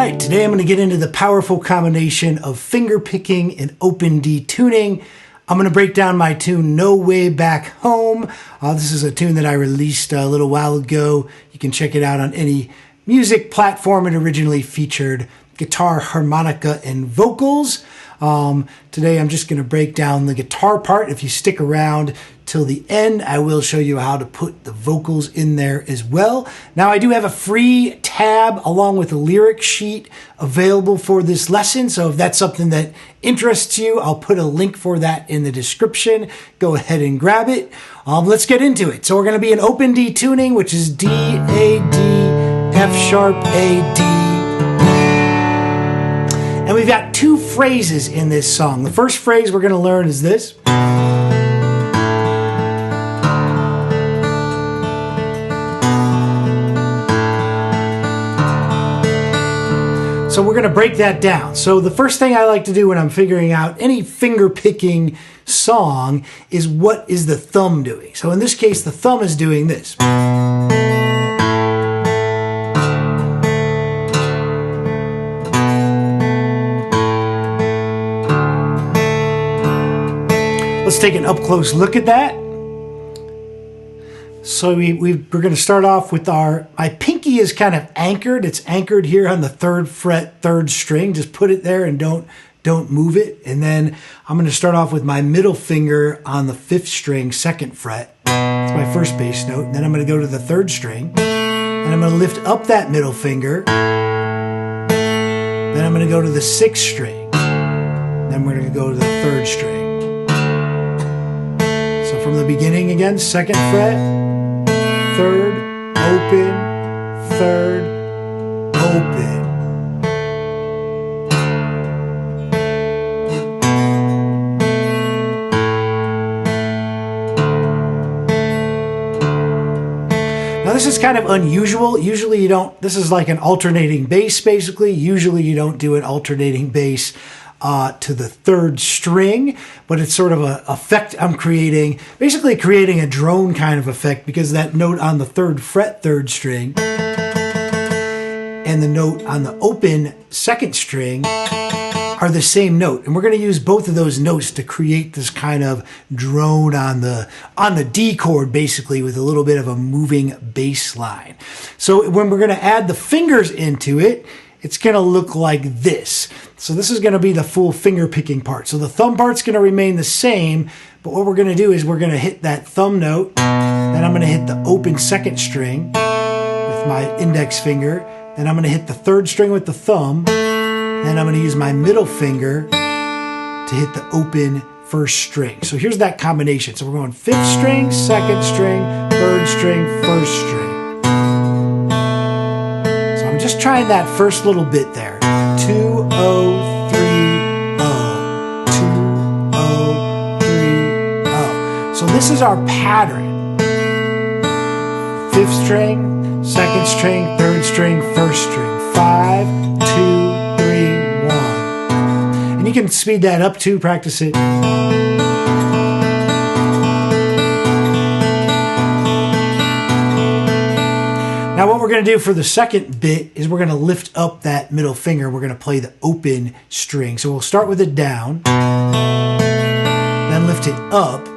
right, today I'm going to get into the powerful combination of finger picking and open D tuning. I'm going to break down my tune No Way Back Home. This is a tune that I released a little while ago. You can check it out on any music platform. It originally featured guitar, harmonica, and vocals. Today I'm just going to break down the guitar part. If you stick around till the end, I will show you how to put the vocals in there as well. Now, I do have a free tab along with a lyric sheet available for this lesson, so if that's something that interests you, I'll put a link for that in the description. Go ahead and grab it. Let's get into it. So we're going to be in open D tuning, which is D, A, D, F sharp, A, D. And we've got two phrases in this song. The first phrase we're going to learn is this. So we're going to break that down. So the first thing I like to do when I'm figuring out any finger picking song is what is the thumb doing. So in this case, the thumb is doing this. Let's take an up-close look at that. So we're going to start off with my pinky is kind of anchored. It's anchored here on the 3rd fret, 3rd string. Just put it there and don't move it. And then I'm going to start off with my middle finger on the 5th string, 2nd fret. It's my first bass note. And then I'm going to go to the 3rd string. And I'm going to lift up that middle finger. Then I'm going to go to the 6th string. Then we're going to go to the 3rd string. From the beginning again, 2nd fret, 3rd, open, 3rd, open. Now this is kind of unusual. Usually you don't, this is like an alternating bass basically. Usually you don't do an alternating bass to the 3rd string, but it's sort of an effect I'm creating, basically creating a drone kind of effect, because that note on the 3rd fret, 3rd string, and the note on the open 2nd string are the same note. And we're going to use both of those notes to create this kind of drone on the D chord, basically, with a little bit of a moving bass line. So when we're going to add the fingers into it, it's going to look like this. So this is going to be the full finger picking part. So the thumb part's going to remain the same, but what we're going to do is we're going to hit that thumb note, then I'm going to hit the open 2nd string with my index finger, then I'm going to hit the 3rd string with the thumb, then I'm going to use my middle finger to hit the open 1st string. So here's that combination. So we're going 5th string, 2nd string, 3rd string, 1st string. Just trying that first little bit there. 2, 0, 3, 0. 2, 0, 3, 0. So this is our pattern. 5th string, 2nd string, 3rd string, 1st string. 5, 2, 3, 1. And you can speed that up too, practice it. Now what we're going to do for the second bit is we're going to lift up that middle finger. We're going to play the open string. So we'll start with it down, then lift it up.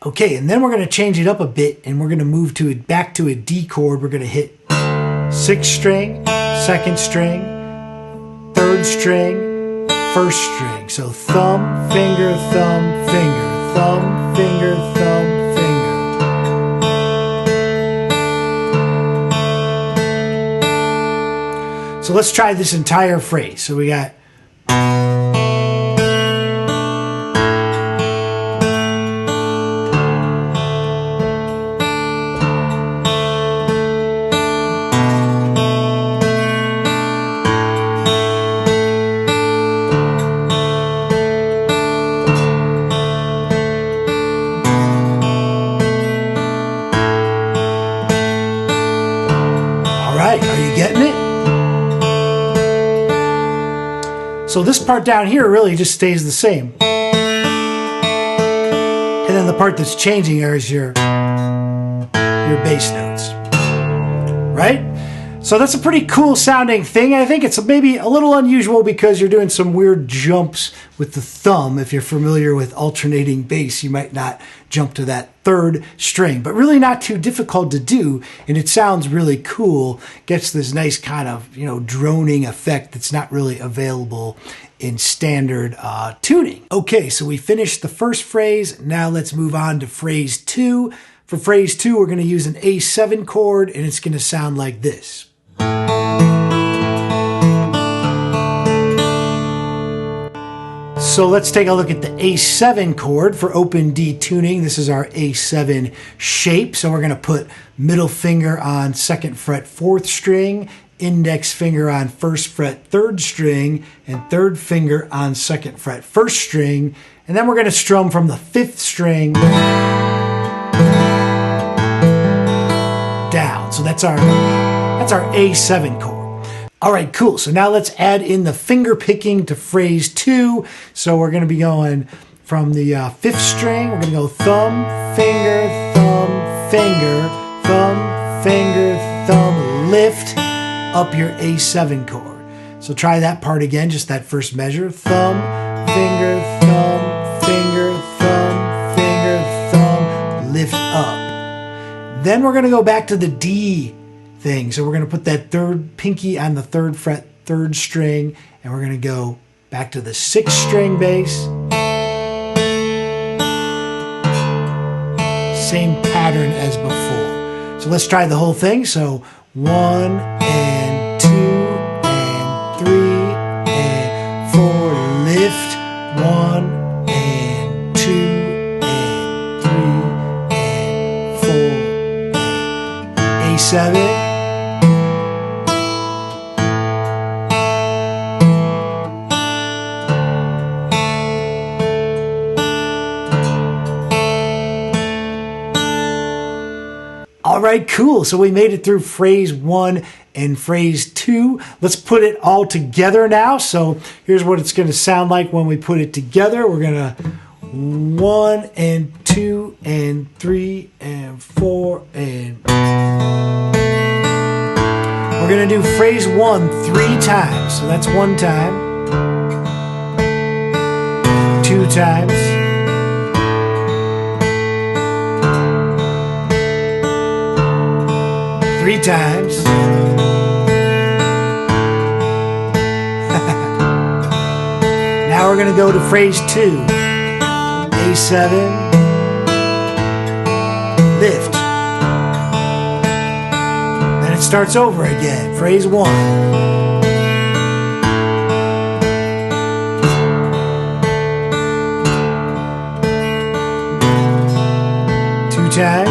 Okay, and then we're going to change it up a bit, and we're going to move back to a D chord. We're going to hit 6th string, 2nd string, 3rd string, 1st string. So thumb, finger, thumb, finger, thumb, finger, thumb, finger. So let's try this entire phrase. So we got all right, are you getting it? So this part down here really just stays the same. And then the part that's changing is your bass notes, right? So that's a pretty cool sounding thing. I think it's maybe a little unusual because you're doing some weird jumps with the thumb. If you're familiar with alternating bass, you might not jump to that third string, but really not too difficult to do. And it sounds really cool. Gets this nice kind of, droning effect that's not really available in standard tuning. Okay, so we finished the first phrase. Now let's move on to phrase 2. For phrase 2, we're going to use an A7 chord, and it's going to sound like this. So let's take a look at the A7 chord for open D tuning. This is our A7 shape. So we're going to put middle finger on 2nd fret 4th string, index finger on 1st fret 3rd string, and 3rd finger on 2nd fret 1st string. And then we're going to strum from the 5th string down. So that's our A7 chord. All right, cool. So now let's add in the finger picking to phrase 2. So we're going to be going from the 5th string. We're going to go thumb, finger, thumb, finger, thumb, lift up your A7 chord. So try that part again, just that first measure. Thumb, finger, finger, thumb, lift up. Then we're going to go back to the D thing. So we're going to put that third pinky on the 3rd fret 3rd string, and we're going to go back to the 6th string bass. Same pattern as before. So let's try the whole thing. So 1 and 2 and 3 and 4, lift. 1 and 2 and 3 and 4 and A7. All right, cool. So we made it through phrase 1 and phrase 2. Let's put it all together now. So here's what it's going to sound like when we put it together. We're going to 1 and 2 and 3 and 4 and... We're going to do phrase 1 3 times. So that's 1 time, 2 times, 3 times. Now we're going to go to phrase 2. A7, lift. Then it starts over again. Phrase 1. 2 times.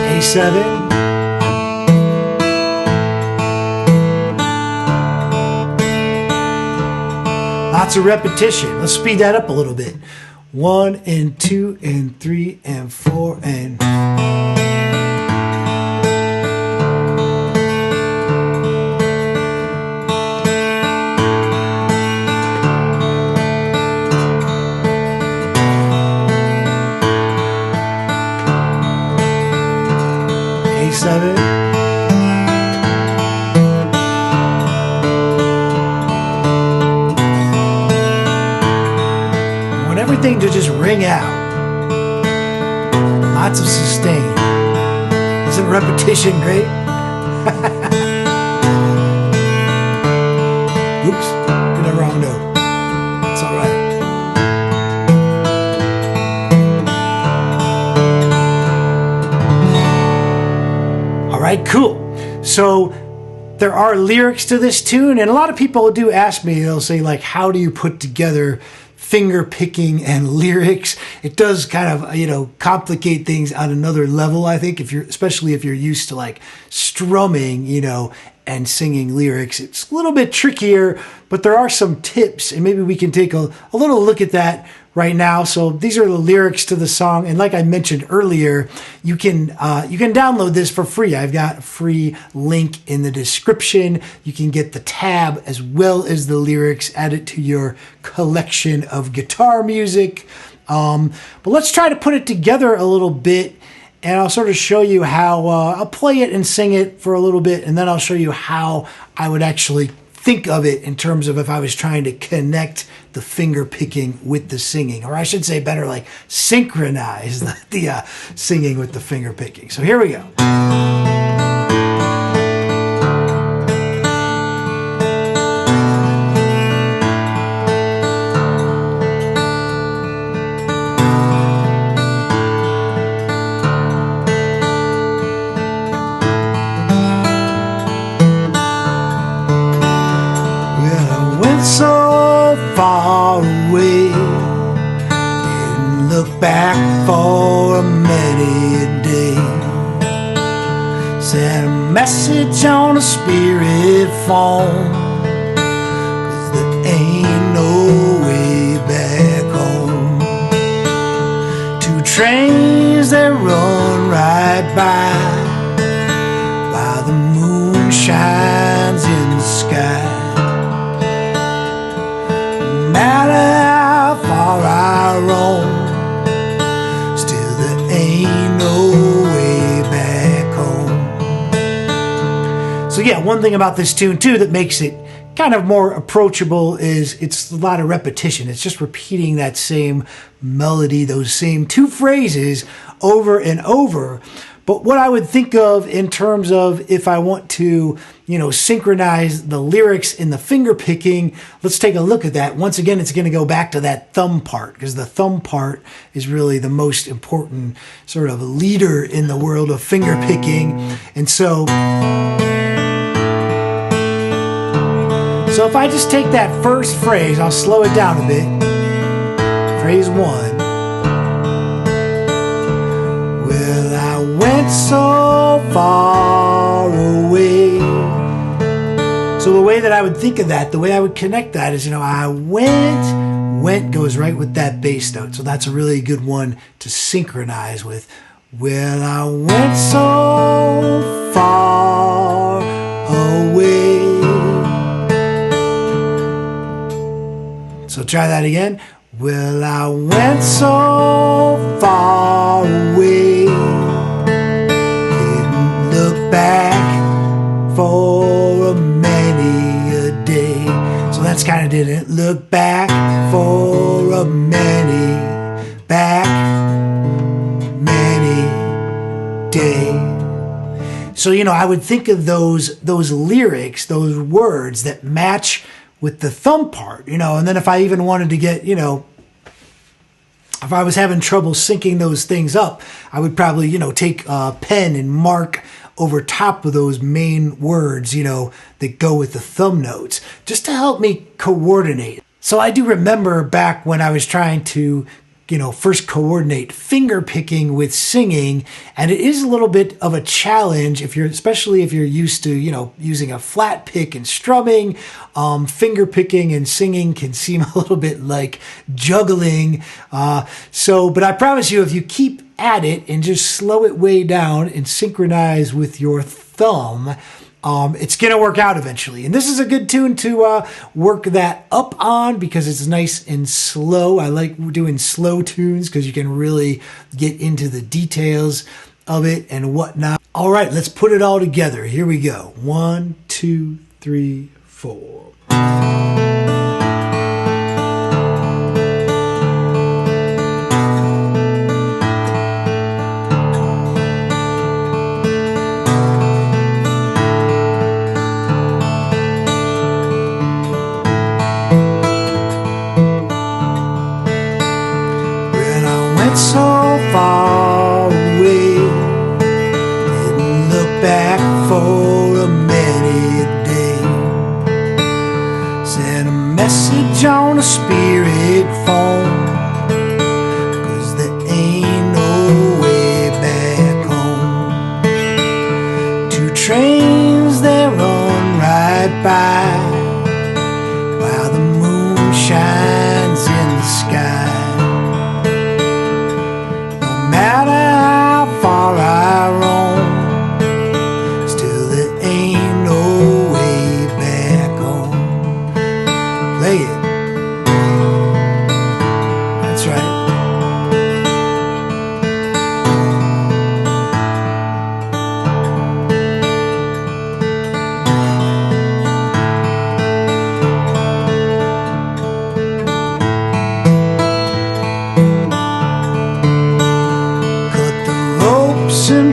A7, lots of repetition. Let's speed that up a little bit. 1 and 2 and 3 and 4 and... A7. I want everything to just ring out. Lots of sustain. Isn't repetition great? Oops, did a wrong note. It's all right. All right, cool. So there are lyrics to this tune, and a lot of people do ask me, they'll say, like, how do you put together finger picking and lyrics? It does kind of, complicate things on another level, I think, especially if you're used to like strumming, and singing lyrics. It's a little bit trickier, but there are some tips, and maybe we can take a little look at that right now. So these are the lyrics to the song, and like I mentioned earlier, you can download this for free. I've got a free link in the description. You can get the tab as well as the lyrics, add it to your collection of guitar music. But let's try to put it together a little bit, and I'll sort of show you how I'll play it and sing it for a little bit, and then I'll show you how I would actually think of it in terms of if I was trying to connect the finger picking with the singing, or I should say better, like synchronize the singing with the finger picking. So here we go. So far away, didn't look back for many a day. Sent a message on a spirit phone, 'cause there ain't no way back home. Two trains that run right by, while the moon shines in the sky. No matter how far I roam, still there ain't no way back home. So yeah, one thing about this tune too that makes it kind of more approachable is it's a lot of repetition. It's just repeating that same melody, those same two phrases over and over. But what I would think of in terms of if I want to, synchronize the lyrics in the finger picking, let's take a look at that. Once again, it's going to go back to that thumb part, because the thumb part is really the most important sort of leader in the world of finger picking. And so if I just take that first phrase, I'll slow it down a bit. Phrase 1. I went so far away. So the way that I would think of that, the way I would connect that is, I went goes right with that bass note. So that's a really good one to synchronize with. Well, I went so far away. So try that again. Well, I went so far away, didn't look back for many a day. So that's kind of didn't look back for a many day. So, I would think of those lyrics, those words that match with the thumb part, and then if I even wanted to get, if I was having trouble syncing those things up, I would probably, take a pen and mark over top of those main words, that go with the thumb notes, just to help me coordinate. So I do remember back when I was trying to, first coordinate finger picking with singing, and it is a little bit of a challenge especially if you're used to, using a flat pick and strumming. Finger picking and singing can seem a little bit like juggling. But I promise you, if you keep at it and just slow it way down and synchronize with your thumb, it's going to work out eventually. And this is a good tune to work that up on, because it's nice and slow. I like doing slow tunes because you can really get into the details of it and whatnot. All right, let's put it all together. Here we go. 1, 2, 3, 4. So far away, didn't look back for a many day. Sent a message on a spirit phone, 'cause there ain't no way back home. Two trains that run right by, while the moon shines in the sky.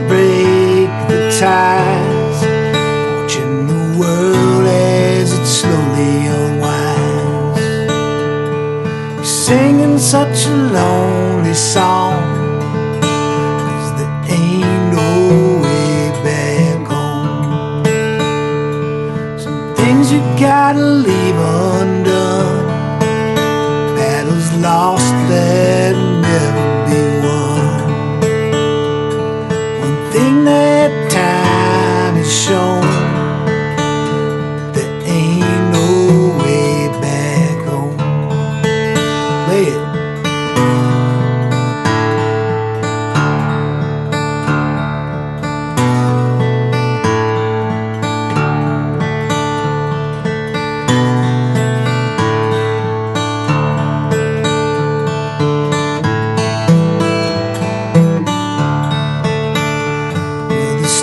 break the ties, watching the world as it slowly unwinds. You're singing such a lonely song, 'cause there ain't no way back home. Some things you gotta leave undone, battles lost that never be won. One thing that time has shown, there ain't no way back home. Play it.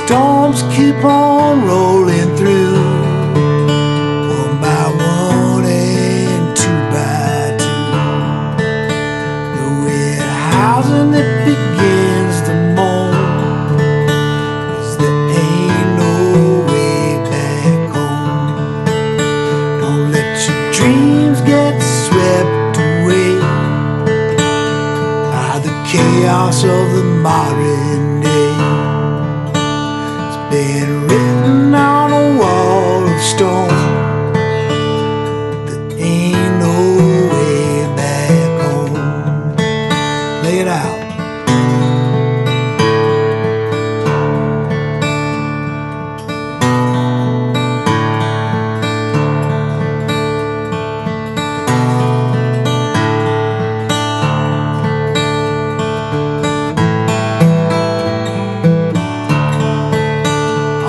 Storms keep on rolling through, one by one and two by two. The wind howls and it begins to moan, 'cause there ain't no way back home. Don't let your dreams get swept away by the chaos of the modern day. Been written on a wall of stone, there ain't no way back home. Lay it out.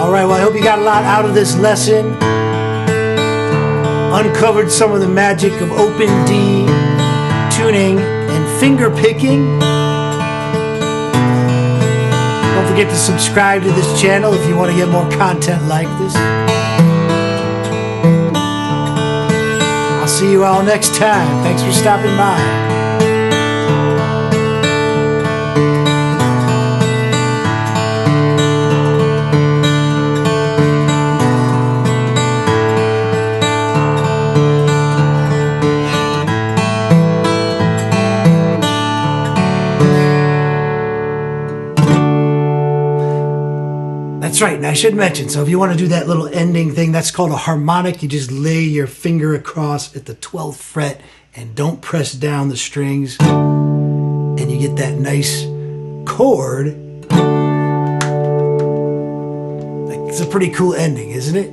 All right, well, I hope you got a lot out of this lesson. Uncovered some of the magic of open D tuning and finger picking. Don't forget to subscribe to this channel if you want to get more content like this. I'll see you all next time. Thanks for stopping by. That's right, and I should mention, so if you want to do that little ending thing, that's called a harmonic. You just lay your finger across at the 12th fret and don't press down the strings, and you get that nice chord. It's a pretty cool ending, isn't it?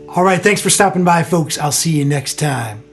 All right, thanks for stopping by, folks. I'll see you next time.